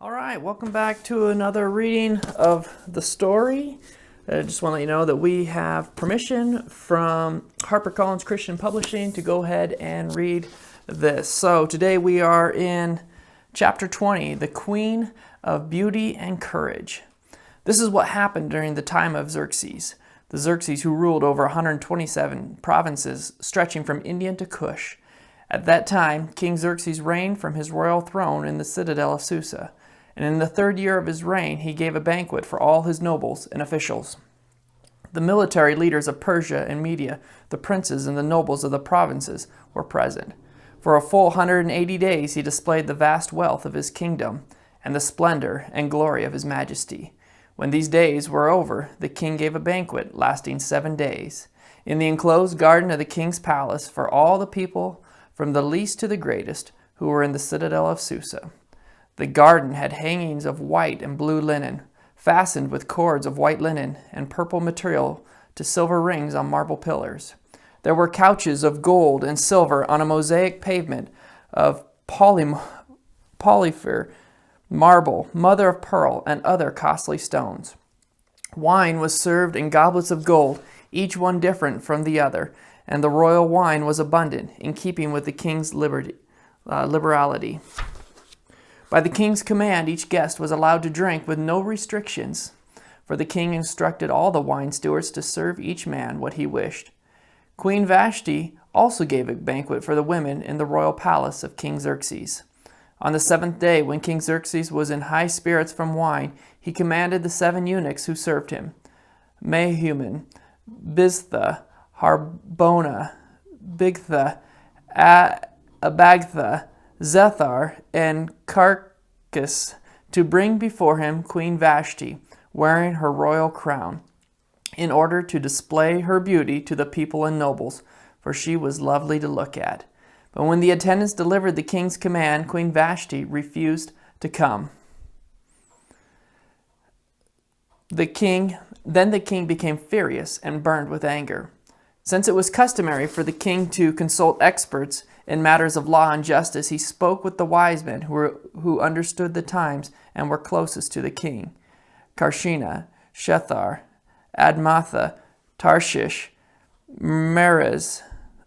All right, welcome back to another reading of the story. I just want to let you know that we have permission from HarperCollins Christian Publishing to go ahead and read this. So today we are in chapter 20, The Queen of Beauty and Courage. This is what happened during the time of Xerxes. The Xerxes who ruled over 127 provinces stretching from India to Kush. At that time, King Xerxes reigned from his royal throne in the citadel of Susa. And in the 3rd year of his reign, he gave a banquet for all his nobles and officials. The military leaders of Persia and Media, the princes and the nobles of the provinces, were present. For a full 180 days he displayed the vast wealth of his kingdom and the splendor and glory of his majesty. When these days were over, the king gave a banquet lasting 7 days in the enclosed garden of the king's palace for all the people, from the least to the greatest, who were in the citadel of Susa. The garden had hangings of white and blue linen, fastened with cords of white linen and purple material to silver rings on marble pillars. There were couches of gold and silver on a mosaic pavement of polyphar, marble, mother of pearl, and other costly stones. Wine was served in goblets of gold, each one different from the other, and the royal wine was abundant, in keeping with the king's liberality. By the king's command, each guest was allowed to drink with no restrictions, for the king instructed all the wine stewards to serve each man what he wished. Queen Vashti also gave a banquet for the women in the royal palace of King Xerxes. On the 7th day, when King Xerxes was in high spirits from wine, he commanded the 7 eunuchs who served him, Mehuman, Biztha, Harbona, Bigtha, Abagtha, Zethar, and Carcas, to bring before him Queen Vashti, wearing her royal crown, in order to display her beauty to the people and nobles, for she was lovely to look at. But when the attendants delivered the king's command, Queen Vashti refused to come. Then the king became furious and burned with anger. Since it was customary for the king to consult experts in matters of law and justice, he spoke with the wise men who understood the times and were closest to the king: Karshina, Shethar, Admatha, Tarshish, Meres,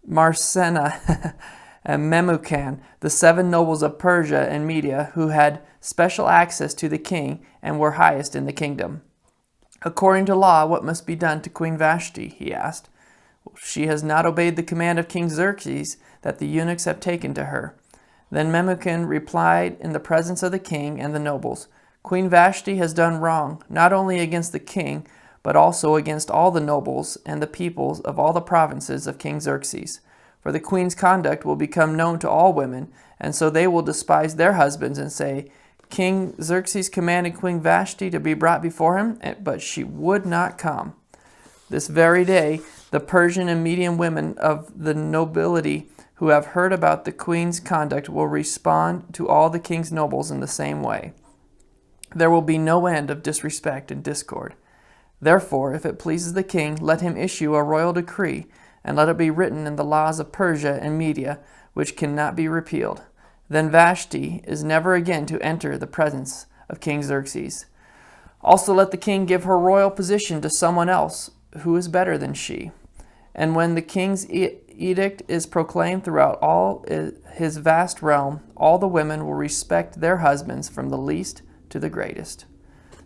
Marsena, and Memucan, the 7 nobles of Persia and Media, who had special access to the king and were highest in the kingdom. According to law, what must be done to Queen Vashti? He asked. She has not obeyed the command of King Xerxes that the eunuchs have taken to her. Then Memucan replied in the presence of the king and the nobles, Queen Vashti has done wrong, not only against the king, but also against all the nobles and the peoples of all the provinces of King Xerxes. For the queen's conduct will become known to all women, and so they will despise their husbands and say, King Xerxes commanded Queen Vashti to be brought before him, but she would not come. This very day, the Persian and Median women of the nobility who have heard about the queen's conduct will respond to all the king's nobles in the same way. There will be no end of disrespect and discord. Therefore, if it pleases the king, let him issue a royal decree, and let it be written in the laws of Persia and Media, which cannot be repealed. Then Vashti is never again to enter the presence of King Xerxes. Also let the king give her royal position to someone else who is better than she. And when the king's edict is proclaimed throughout all his vast realm, all the women will respect their husbands from the least to the greatest.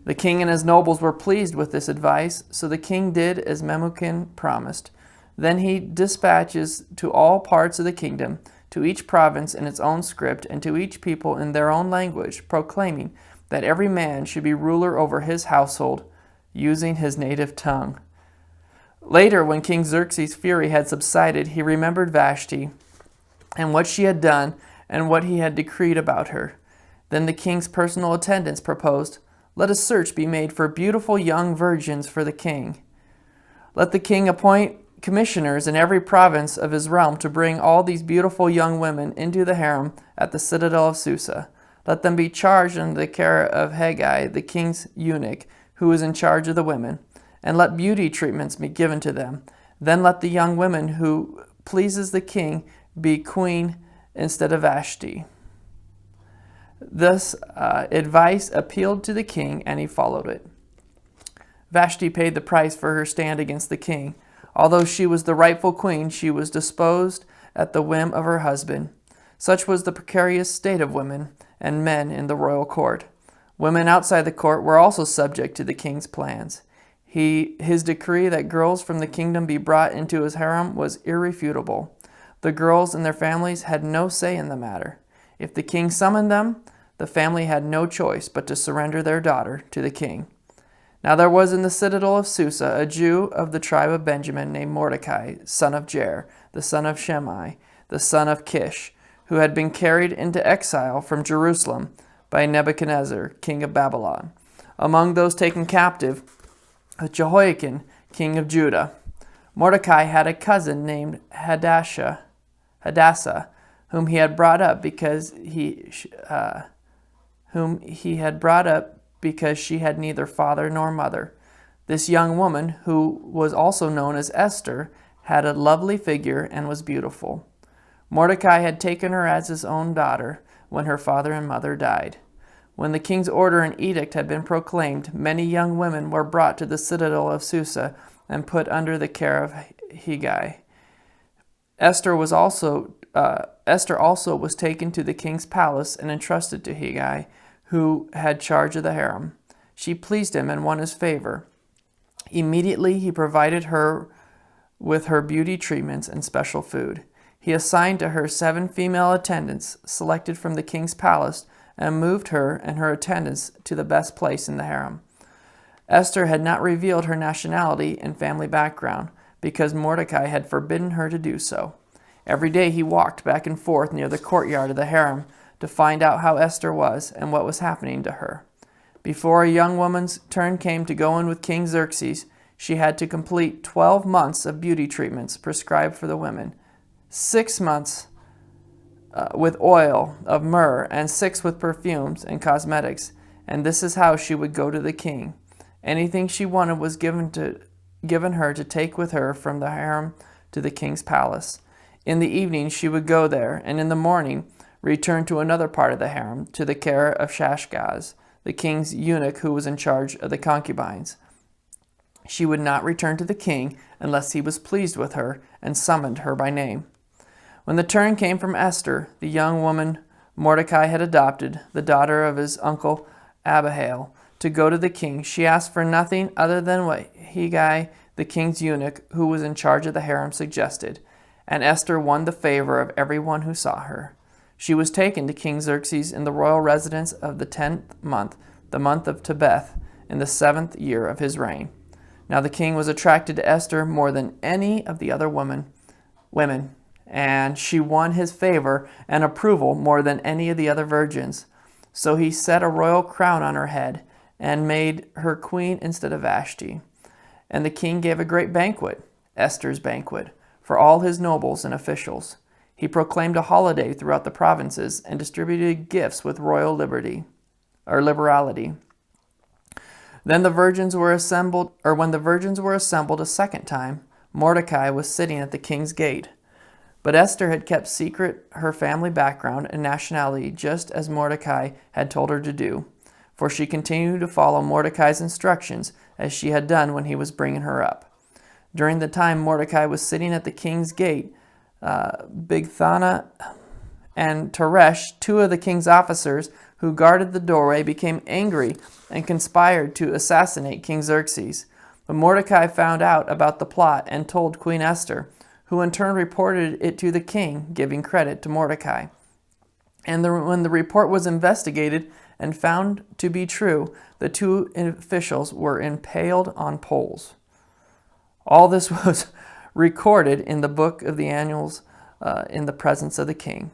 The king and his nobles were pleased with this advice, so the king did as Memucan promised. Then he dispatches to all parts of the kingdom, to each province in its own script, and to each people in their own language, proclaiming that every man should be ruler over his household, using his native tongue. Later, when King Xerxes' fury had subsided, he remembered Vashti and what she had done and what he had decreed about her. Then the king's personal attendants proposed, let a search be made for beautiful young virgins for the king. Let the king appoint commissioners in every province of his realm to bring all these beautiful young women into the harem at the citadel of Susa. Let them be charged under the care of Haggai, the king's eunuch, who is in charge of the women. And let beauty treatments be given to them. Then let the young women who pleases the king be queen instead of Vashti. This advice appealed to the king, and he followed it. Vashti paid the price for her stand against the king. Although she was the rightful queen, she was disposed at the whim of her husband. Such was the precarious state of women and men in the royal court. Women outside the court were also subject to the king's plans. His decree that girls from the kingdom be brought into his harem was irrefutable. The girls and their families had no say in the matter. If the king summoned them, the family had no choice but to surrender their daughter to the king. Now there was in the citadel of Susa a Jew of the tribe of Benjamin named Mordecai, son of Jair, the son of Shimei, the son of Kish, who had been carried into exile from Jerusalem by Nebuchadnezzar, king of Babylon. Among those taken captive was Jehoiakim, king of Judah. Mordecai had a cousin named Hadassah, whom he had brought up because she had neither father nor mother. This young woman, who was also known as Esther, had a lovely figure and was beautiful. Mordecai had taken her as his own daughter when her father and mother died. When the king's order and edict had been proclaimed, many young women were brought to the citadel of Susa and put under the care of Hegai. Esther also was taken to the king's palace and entrusted to Hegai, who had charge of the harem. She pleased him and won his favor. Immediately he provided her with her beauty treatments and special food. He assigned to her 7 female attendants selected from the king's palace and moved her and her attendants to the best place in the harem. Esther had not revealed her nationality and family background because Mordecai had forbidden her to do so. Every day he walked back and forth near the courtyard of the harem to find out how Esther was and what was happening to her. Before a young woman's turn came to go in with King Xerxes, she had to complete 12 months of beauty treatments prescribed for the women, 6 months with oil of myrrh, and 6 with perfumes and cosmetics, and this is how she would go to the king. Anything she wanted was given her to take with her from the harem to the king's palace. In the evening she would go there, and in the morning return to another part of the harem, to the care of Shashgaz, the king's eunuch who was in charge of the concubines. She would not return to the king unless he was pleased with her and summoned her by name. When the turn came from Esther, the young woman Mordecai had adopted, the daughter of his uncle Abihail, to go to the king, she asked for nothing other than what Hegai, the king's eunuch, who was in charge of the harem, suggested, and Esther won the favor of everyone who saw her. She was taken to King Xerxes in the royal residence of the 10th month, the month of Tebeth, in the 7th year of his reign. Now the king was attracted to Esther more than any of the other women, and she won his favor and approval more than any of the other virgins. So he set a royal crown on her head and made her queen instead of Vashti. And the king gave a great banquet, Esther's banquet, for all his nobles and officials. He proclaimed a holiday throughout the provinces and distributed gifts with royal liberality. When the virgins were assembled a second time, Mordecai was sitting at the king's gate. But Esther had kept secret her family background and nationality, just as Mordecai had told her to do, for she continued to follow Mordecai's instructions as she had done when he was bringing her up. During the time Mordecai was sitting at the king's gate, Bigthana and Teresh, 2 of the king's officers who guarded the doorway, became angry and conspired to assassinate King Xerxes. But Mordecai found out about the plot and told Queen Esther, who in turn reported it to the king, giving credit to Mordecai. And when the report was investigated and found to be true, the 2 officials were impaled on poles. All this was recorded in the book of the annals in the presence of the king.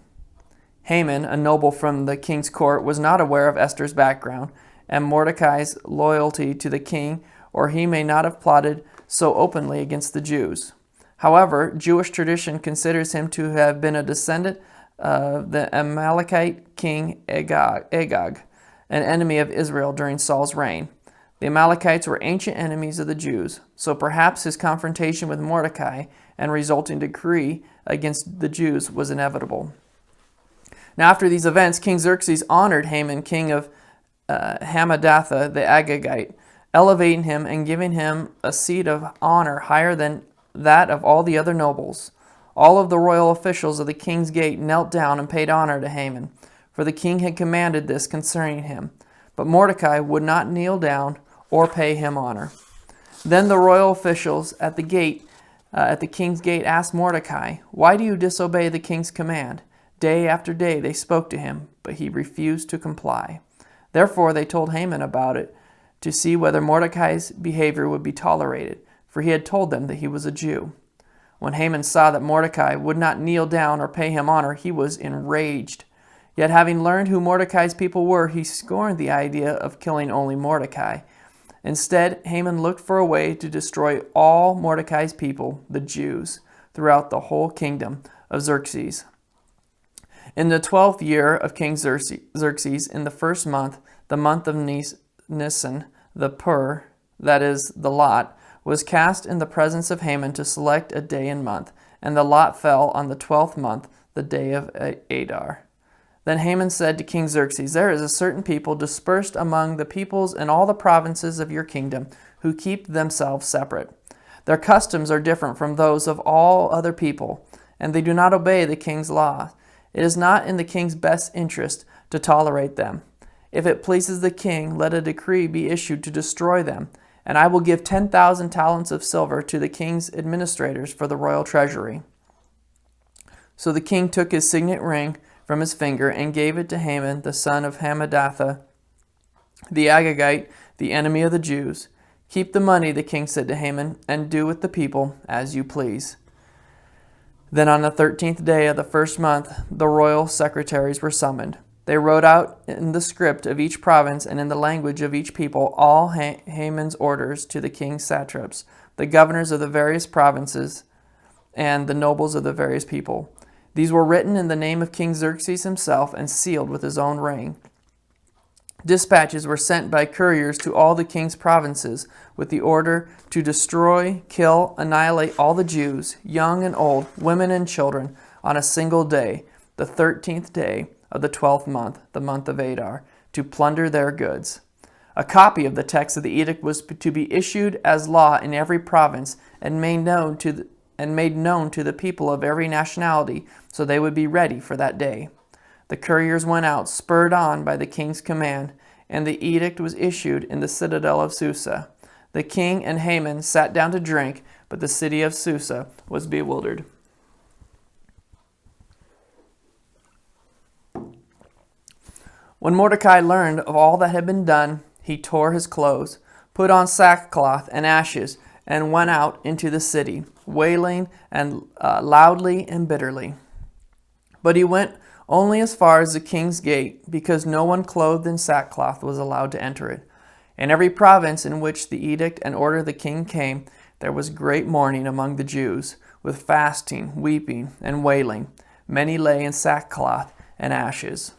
Haman, a noble from the king's court, was not aware of Esther's background and Mordecai's loyalty to the king, or he may not have plotted so openly against the Jews. However, Jewish tradition considers him to have been a descendant of the Amalekite king Agag, an enemy of Israel during Saul's reign. The Amalekites were ancient enemies of the Jews, so perhaps his confrontation with Mordecai and resulting decree against the Jews was inevitable. Now after these events, King Xerxes honored Haman, king of Hammedatha the Agagite, elevating him and giving him a seat of honor higher than that of all the other nobles. All of the royal officials of the king's gate knelt down and paid honor to Haman, for the king had commanded this concerning him. But Mordecai would not kneel down or pay him honor. Then the royal officials at the king's gate asked Mordecai, "Why do you disobey the king's command?" Day after day they spoke to him, but he refused to comply. Therefore they told Haman about it, to see whether Mordecai's behavior would be tolerated, for he had told them that he was a Jew. When Haman saw that Mordecai would not kneel down or pay him honor, he was enraged. Yet having learned who Mordecai's people were, he scorned the idea of killing only Mordecai. Instead, Haman looked for a way to destroy all Mordecai's people, the Jews, throughout the whole kingdom of Xerxes. In the 12th year of King Xerxes, in the first month, the month of Nisan, the pur, that is, the lot, was cast in the presence of Haman to select a day and month, and the lot fell on the 12th month, the day of Adar. Then Haman said to King Xerxes, "There is a certain people dispersed among the peoples in all the provinces of your kingdom who keep themselves separate. Their customs are different from those of all other people, and they do not obey the king's law. It is not in the king's best interest to tolerate them. If it pleases the king, let a decree be issued to destroy them, and I will give 10,000 talents of silver to the king's administrators for the royal treasury." So the king took his signet ring from his finger and gave it to Haman, the son of Hammedatha, the Agagite, the enemy of the Jews. "Keep the money," the king said to Haman, "and do with the people as you please." Then on the 13th day of the first month, the royal secretaries were summoned. They wrote out in the script of each province and in the language of each people all Haman's orders to the king's satraps, the governors of the various provinces, and the nobles of the various people. These were written in the name of King Xerxes himself and sealed with his own ring. Dispatches were sent by couriers to all the king's provinces with the order to destroy, kill, annihilate all the Jews, young and old, women and children, on a single day, the 13th day of the 12th month, the month of Adar, to plunder their goods. A copy of the text of the edict was to be issued as law in every province and made known to the people of every nationality, so they would be ready for that day. The couriers went out, spurred on by the king's command, and the edict was issued in the citadel of Susa. The king and Haman sat down to drink, but the city of Susa was bewildered. When Mordecai learned of all that had been done, he tore his clothes, put on sackcloth and ashes, and went out into the city, wailing and loudly and bitterly. But he went only as far as the king's gate, because no one clothed in sackcloth was allowed to enter it. In every province in which the edict and order of the king came, there was great mourning among the Jews, with fasting, weeping, and wailing. Many lay in sackcloth and ashes.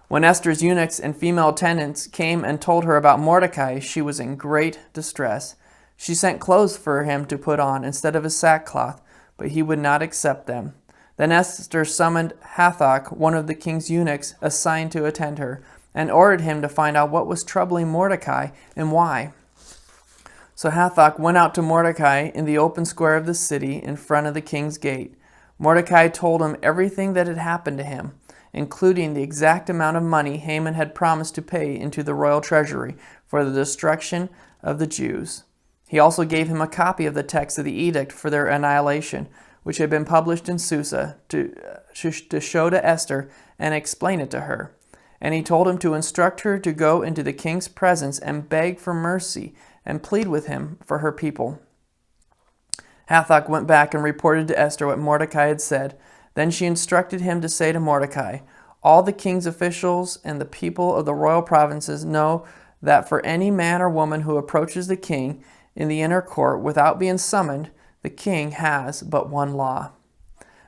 When Esther's eunuchs and female attendants came and told her about Mordecai, she was in great distress. She sent clothes for him to put on instead of his sackcloth, but he would not accept them. Then Esther summoned Hathach, one of the king's eunuchs assigned to attend her, and ordered him to find out what was troubling Mordecai and why. So Hathach went out to Mordecai in the open square of the city in front of the king's gate. Mordecai told him everything that had happened to him, including the exact amount of money Haman had promised to pay into the royal treasury for the destruction of the Jews. He also gave him a copy of the text of the edict for their annihilation, which had been published in Susa, to show to Esther and explain it to her. And he told him to instruct her to go into the king's presence and beg for mercy and plead with him for her people. Hathach went back and reported to Esther what Mordecai had said. Then she instructed him to say to Mordecai, "All the king's officials and the people of the royal provinces know that for any man or woman who approaches the king in the inner court without being summoned, the king has but one law,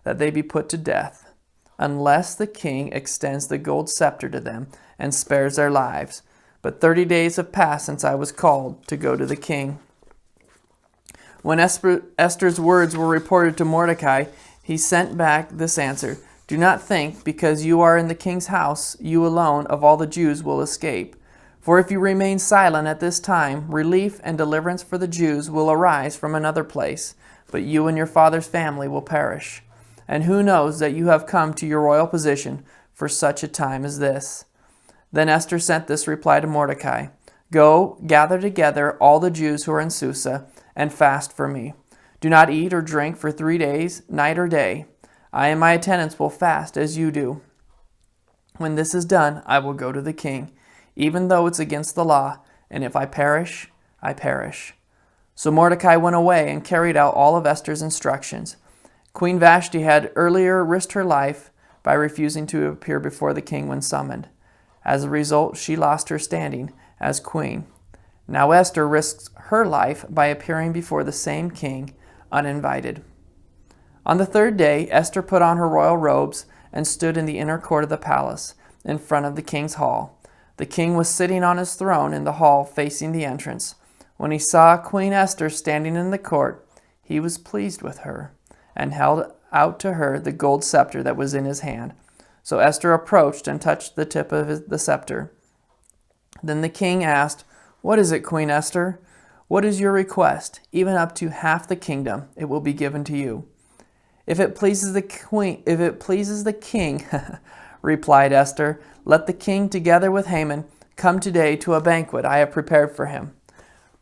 that they be put to death, unless the king extends the gold scepter to them and spares their lives. But 30 days have passed since I was called to go to the king." When Esther's words were reported to Mordecai, he sent back this answer: Do not think, because you are in the king's house, you alone of all the Jews will escape. For if you remain silent at this time, relief and deliverance for the Jews will arise from another place, but you and your father's family will perish. And who knows that you have come to your royal position for such a time as this?" Then Esther sent this reply to Mordecai: "Go, gather together all the Jews who are in Susa, and fast for me. Do not eat or drink for 3 days, night or day. I and my attendants will fast as you do. When this is done, I will go to the king, even though it's against the law, and if I perish, I perish." So Mordecai went away and carried out all of Esther's instructions. Queen Vashti had earlier risked her life by refusing to appear before the king when summoned. As a result, she lost her standing as queen. Now Esther risks her life by appearing before the same king uninvited. On the 3rd day, Esther put on her royal robes and stood in the inner court of the palace, in front of the king's hall. The king was sitting on his throne in the hall facing the entrance. When he saw Queen Esther standing in the court, he was pleased with her, and held out to her the gold scepter that was in his hand. So Esther approached and touched the tip of the scepter. Then the king asked, "What is it, Queen Esther? What is your request? Even up to half the kingdom, it will be given to you." If it pleases the king, replied Esther, "let the king together with Haman come today to a banquet I have prepared for him."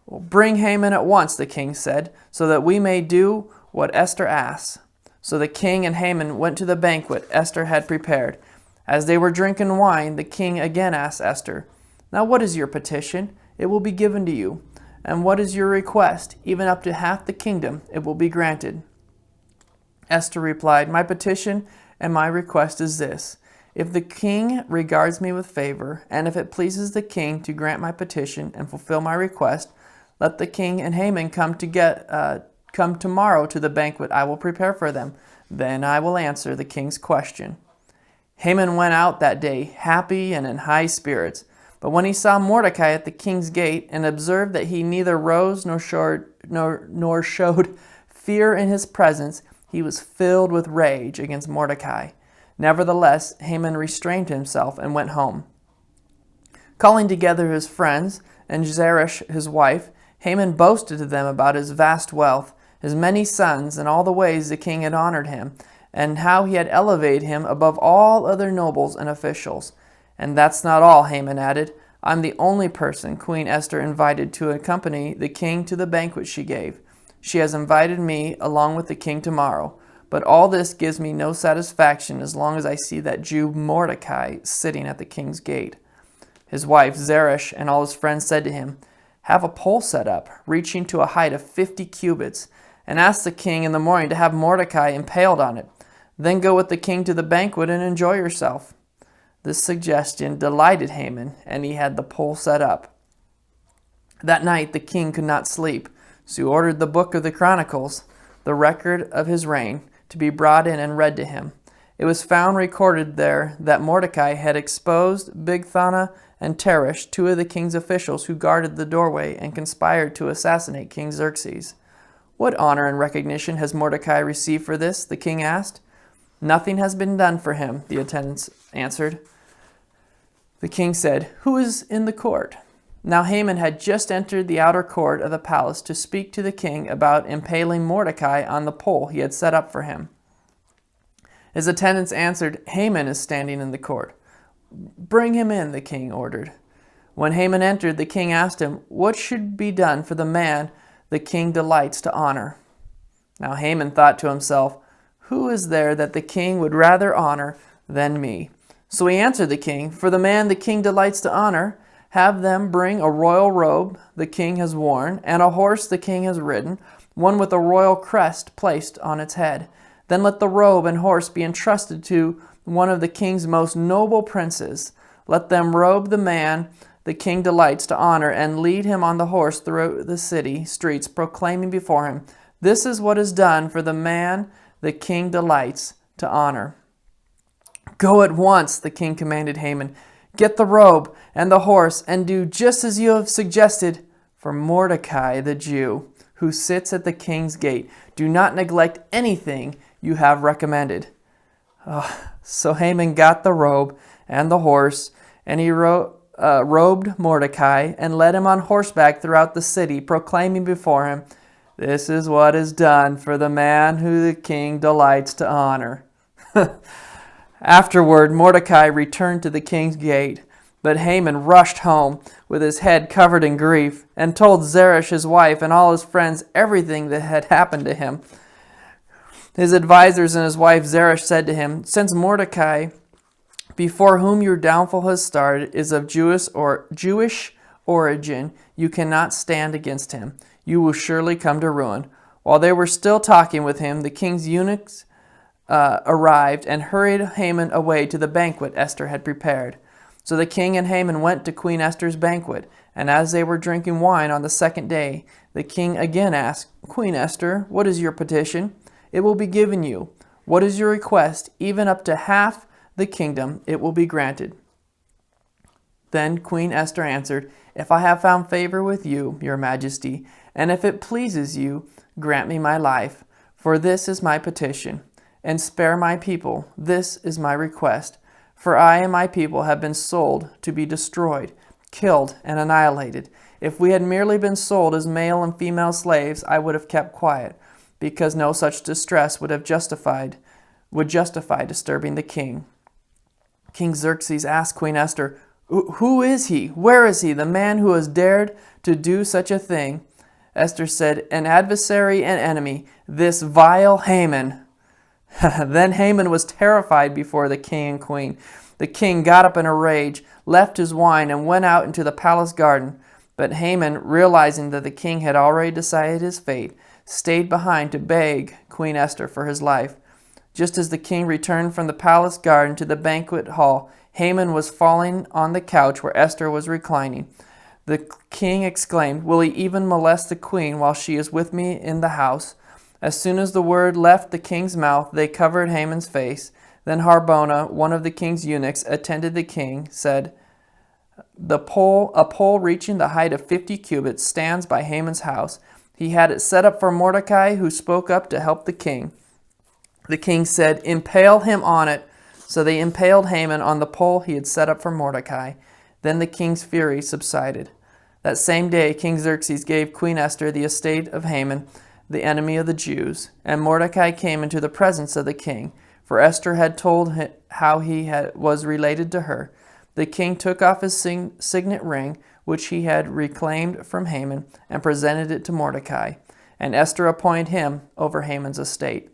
"Well, bring Haman at once," the king said, "so that we may do what Esther asks." So the king and Haman went to the banquet Esther had prepared. As they were drinking wine, the king again asked Esther, "Now what is your petition? It will be given to you. And what is your request? Even up to half the kingdom, it will be granted." Esther replied, "My petition and my request is this. If the king regards me with favor, and if it pleases the king to grant my petition and fulfill my request, let the king and Haman come tomorrow to the banquet I will prepare for them. Then I will answer the king's question." Haman went out that day, happy and in high spirits. But when he saw Mordecai at the king's gate and observed that he neither rose nor showed fear in his presence, he was filled with rage against Mordecai. Nevertheless, Haman restrained himself and went home. Calling together his friends and Zeresh his wife, Haman boasted to them about his vast wealth, his many sons, and all the ways the king had honored him, and how he had elevated him above all other nobles and officials. "And that's not all," Haman added. "I'm the only person Queen Esther invited to accompany the king to the banquet she gave. She has invited me along with the king tomorrow. But all this gives me no satisfaction as long as I see that Jew Mordecai sitting at the king's gate." His wife Zeresh and all his friends said to him, "Have a pole set up, reaching to a height of 50 cubits, and ask the king in the morning to have Mordecai impaled on it. Then go with the king to the banquet and enjoy yourself." This suggestion delighted Haman, and he had the pole set up. That night the king could not sleep, so he ordered the book of the Chronicles, the record of his reign, to be brought in and read to him. It was found recorded there that Mordecai had exposed Bigthana and Teresh, 2 of the king's officials who guarded the doorway and conspired to assassinate King Xerxes. "What honor and recognition has Mordecai received for this?" the king asked. "Nothing has been done for him," the attendants answered. The king said, "Who is in the court?" Now Haman had just entered the outer court of the palace to speak to the king about impaling Mordecai on the pole he had set up for him. His attendants answered, "Haman is standing in the court." "Bring him in," the king ordered. When Haman entered, the king asked him, "What should be done for the man the king delights to honor?" Now Haman thought to himself, "Who is there that the king would rather honor than me?" So he answered the king, "For the man the king delights to honor, have them bring a royal robe the king has worn, and a horse the king has ridden, one with a royal crest placed on its head. Then let the robe and horse be entrusted to one of the king's most noble princes. Let them robe the man the king delights to honor, and lead him on the horse through the city streets, proclaiming before him, 'This is what is done for the man the king delights to honor.'" "Go at once," the king commanded Haman. "Get the robe and the horse, and do just as you have suggested for Mordecai the Jew, who sits at the king's gate. Do not neglect anything you have recommended." So Haman got the robe and the horse, and he robed Mordecai and led him on horseback throughout the city, proclaiming before him, "This is what is done for the man who the king delights to honor." Afterward, Mordecai returned to the king's gate, but Haman rushed home with his head covered in grief and told Zeresh his wife and all his friends everything that had happened to him. His advisers and his wife Zeresh said to him, "Since Mordecai, before whom your downfall has started, is of Jewish origin, you cannot stand against him. You will surely come to ruin." While they were still talking with him, the king's eunuchs arrived and hurried Haman away to the banquet Esther had prepared. So the king and Haman went to Queen Esther's banquet, and as they were drinking wine on the second day, the king again asked, "Queen Esther, what is your petition? It will be given you. What is your request? Even up to half the kingdom, it will be granted." Then Queen Esther answered, "If I have found favor with you, your majesty, and if it pleases you, grant me my life, for this is my petition, and spare my people. This is my request, for I and my people have been sold to be destroyed, killed, and annihilated. If we had merely been sold as male and female slaves, I would have kept quiet, because no such distress would justify disturbing the king." King Xerxes asked Queen Esther, "Who is he? Where is he, the man who has dared to do such a thing?" Esther said, "An adversary and enemy, this vile Haman." Then Haman was terrified before the king and queen. The king got up in a rage, left his wine, and went out into the palace garden. But Haman, realizing that the king had already decided his fate, stayed behind to beg Queen Esther for his life. Just as the king returned from the palace garden to the banquet hall, Haman was falling on the couch where Esther was reclining. The king exclaimed, "Will he even molest the queen while she is with me in the house?" As soon as the word left the king's mouth, they covered Haman's face. Then Harbona, one of the king's eunuchs, attended the king, said, a pole reaching the height of 50 cubits stands by Haman's house. He had it set up for Mordecai, who spoke up to help the king. The king said, "Impale him on it." So they impaled Haman on the pole he had set up for Mordecai. Then the king's fury subsided. That same day, King Xerxes gave Queen Esther the estate of Haman, the enemy of the Jews. And Mordecai came into the presence of the king, for Esther had told him how was related to her. The king took off his signet ring, which he had reclaimed from Haman, and presented it to Mordecai. And Esther appointed him over Haman's estate.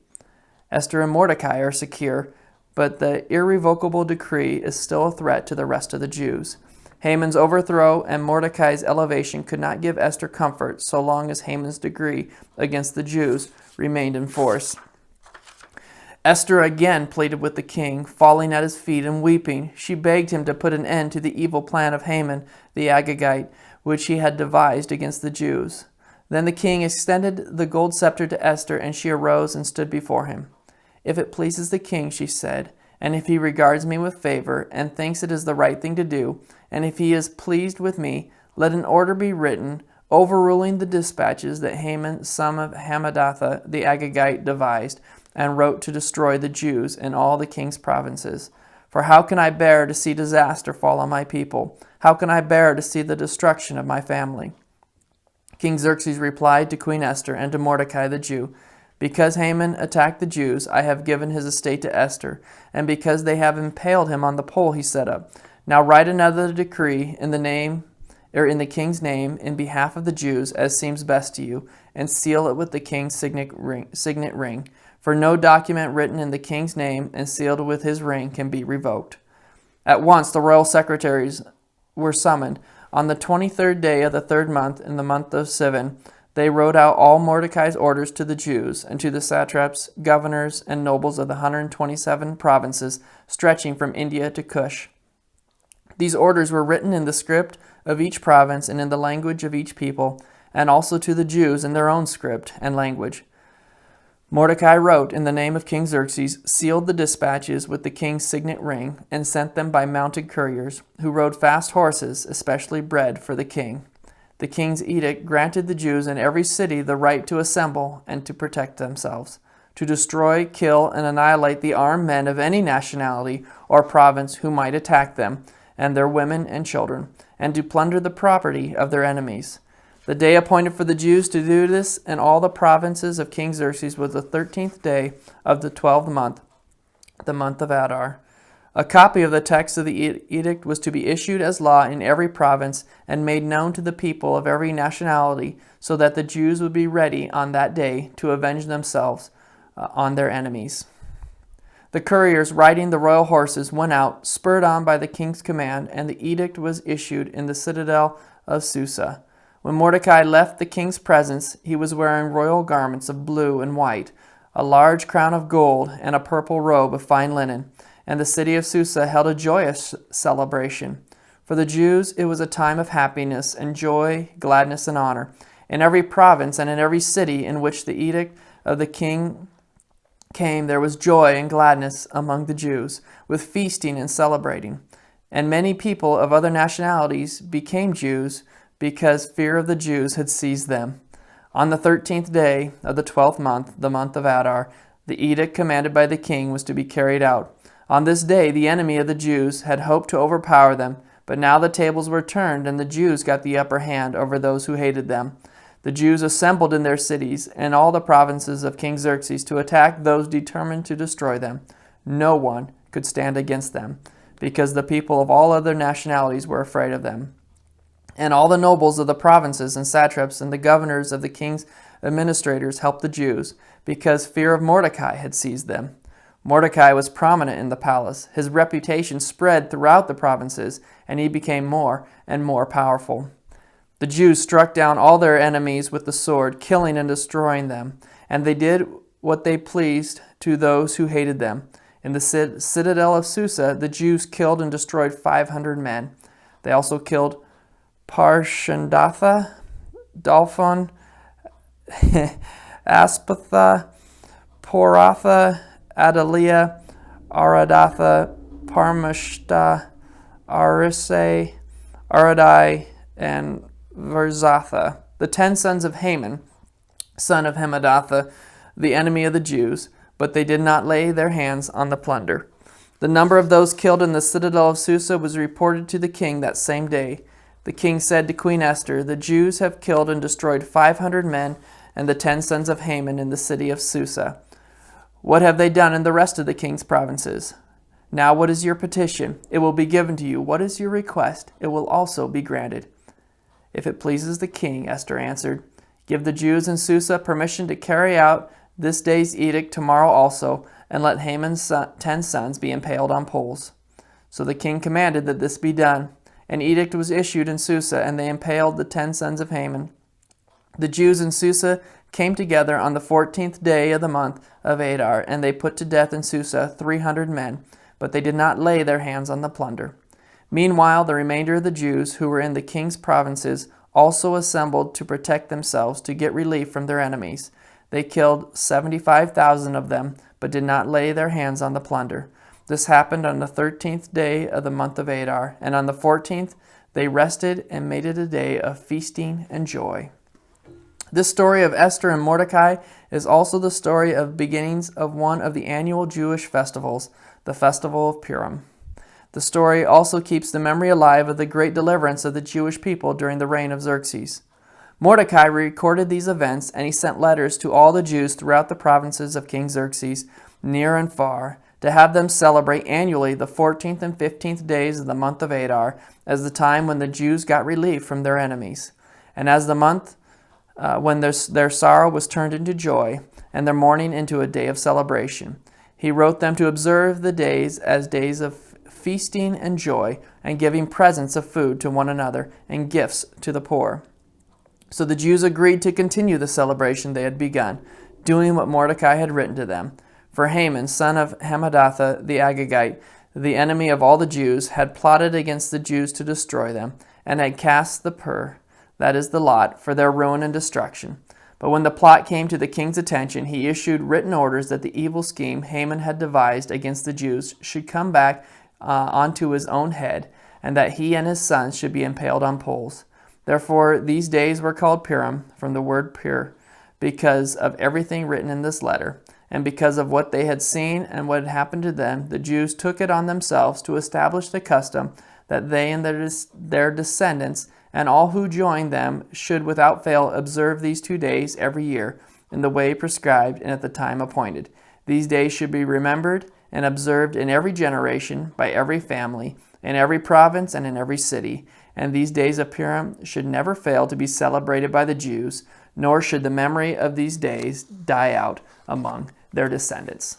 Esther and Mordecai are secure, but the irrevocable decree is still a threat to the rest of the Jews. Haman's overthrow and Mordecai's elevation could not give Esther comfort so long as Haman's decree against the Jews remained in force. Esther again pleaded with the king, falling at his feet and weeping. She begged him to put an end to the evil plan of Haman the Agagite, which he had devised against the Jews. Then the king extended the gold scepter to Esther, and she arose and stood before him. "If it pleases the king," she said, "and if he regards me with favor and thinks it is the right thing to do, and if he is pleased with me, let an order be written overruling the dispatches that Haman, son of Hammedatha the Agagite, devised and wrote to destroy the Jews in all the king's provinces. For how can I bear to see disaster fall on my people? How can I bear to see the destruction of my family?" King Xerxes replied to Queen Esther and to Mordecai the Jew, "Because Haman attacked the Jews, I have given his estate to Esther, and because they have impaled him on the pole he set up. Now write another decree in the king's name in behalf of the Jews, as seems best to you, and seal it with the king's signet ring. For no document written in the king's name and sealed with his ring can be revoked." At once the royal secretaries were summoned. On the 23rd day of the 3rd month, in the month of Sivan, they wrote out all Mordecai's orders to the Jews and to the satraps, governors, and nobles of the 127 provinces stretching from India to Cush. These orders were written in the script of each province and in the language of each people, and also to the Jews in their own script and language. Mordecai wrote in the name of King Xerxes, sealed the dispatches with the king's signet ring, and sent them by mounted couriers, who rode fast horses, especially bred for the king. The king's edict granted the Jews in every city the right to assemble and to protect themselves. to destroy, kill, and annihilate the armed men of any nationality or province who might attack them, and their women and children, and to plunder the property of their enemies. The day appointed for the Jews to do this in all the provinces of King Xerxes was the 13th day of the 12th month, the month of Adar. A copy of the text of the edict was to be issued as law in every province and made known to the people of every nationality, so that the Jews would be ready on that day to avenge themselves on their enemies. The couriers riding the royal horses went out, spurred on by the king's command, and the edict was issued in the citadel of Susa. When Mordecai left the king's presence, he was wearing royal garments of blue and white, a large crown of gold, and a purple robe of fine linen. And the city of Susa held a joyous celebration. For the Jews, it was a time of happiness and joy, gladness and honor. In every province and in every city in which the edict of the king came, there was joy and gladness among the Jews, with feasting and celebrating. And many people of other nationalities became Jews, because fear of the Jews had seized them. On the 13th day of the 12th month, the month of Adar, the edict commanded by the king was to be carried out. On this day, the enemy of the Jews had hoped to overpower them, but now the tables were turned, and the Jews got the upper hand over those who hated them. The Jews assembled in their cities and all the provinces of King Xerxes to attack those determined to destroy them. No one could stand against them, because the people of all other nationalities were afraid of them. And all the nobles of the provinces and satraps and the governors of the king's administrators helped the Jews, because fear of Mordecai had seized them. Mordecai was prominent in the palace. His reputation spread throughout the provinces, and he became more and more powerful. The Jews struck down all their enemies with the sword, killing and destroying them, and they did what they pleased to those who hated them. In the citadel of Susa, the Jews killed and destroyed 500 men. They also killed Parshandatha, Dalphon, Aspatha, Poratha, Adalia, Aradatha, Parmashta, Arise, Aradai, and Verzatha, the 10 sons of Haman, son of Hamadatha, the enemy of the Jews, but they did not lay their hands on the plunder. The number of those killed in the citadel of Susa was reported to the king that same day. The king said to Queen Esther, "The Jews have killed and destroyed 500 men and the 10 sons of Haman in the city of Susa. What have they done in the rest of the king's provinces? Now what is your petition? It will be given to you. What is your request? It will also be granted." "If it pleases the king," Esther answered, "give the Jews in Susa permission to carry out this day's edict tomorrow also, and let Haman's 10 sons be impaled on poles." So the king commanded that this be done. An edict was issued in Susa, and they impaled the 10 sons of Haman. The Jews in Susa came together on the 14th day of the month of Adar, and they put to death in Susa 300 men, but they did not lay their hands on the plunder. Meanwhile, the remainder of the Jews who were in the king's provinces also assembled to protect themselves, to get relief from their enemies. They killed 75,000 of them, but did not lay their hands on the plunder. This happened on the 13th day of the month of Adar, and on the 14th they rested and made it a day of feasting and joy. This story of Esther and Mordecai is also the story of beginnings of one of the annual Jewish festivals, the Festival of Purim. The story also keeps the memory alive of the great deliverance of the Jewish people during the reign of Xerxes. Mordecai recorded these events, and he sent letters to all the Jews throughout the provinces of King Xerxes, near and far, to have them celebrate annually the 14th and 15th days of the month of Adar as the time when the Jews got relief from their enemies, and as the month when their sorrow was turned into joy, and their mourning into a day of celebration. He wrote them to observe the days as days of feasting and joy, and giving presents of food to one another and gifts to the poor. So the Jews agreed to continue the celebration they had begun, doing what Mordecai had written to them. For Haman, son of Hamadatha the Agagite, the enemy of all the Jews, had plotted against the Jews to destroy them, and had cast the pur, that is the lot, for their ruin and destruction. But when the plot came to the king's attention, he issued written orders that the evil scheme Haman had devised against the Jews should come back onto his own head, and that he and his sons should be impaled on poles. Therefore these days were called Purim, from the word pur, because of everything written in this letter. And because of what they had seen and what had happened to them, the Jews took it on themselves to establish the custom that they and their descendants and all who joined them should without fail observe these 2 days every year in the way prescribed and at the time appointed. These days should be remembered and observed in every generation, by every family, in every province and in every city. And these days of Purim should never fail to be celebrated by the Jews, nor should the memory of these days die out among their descendants.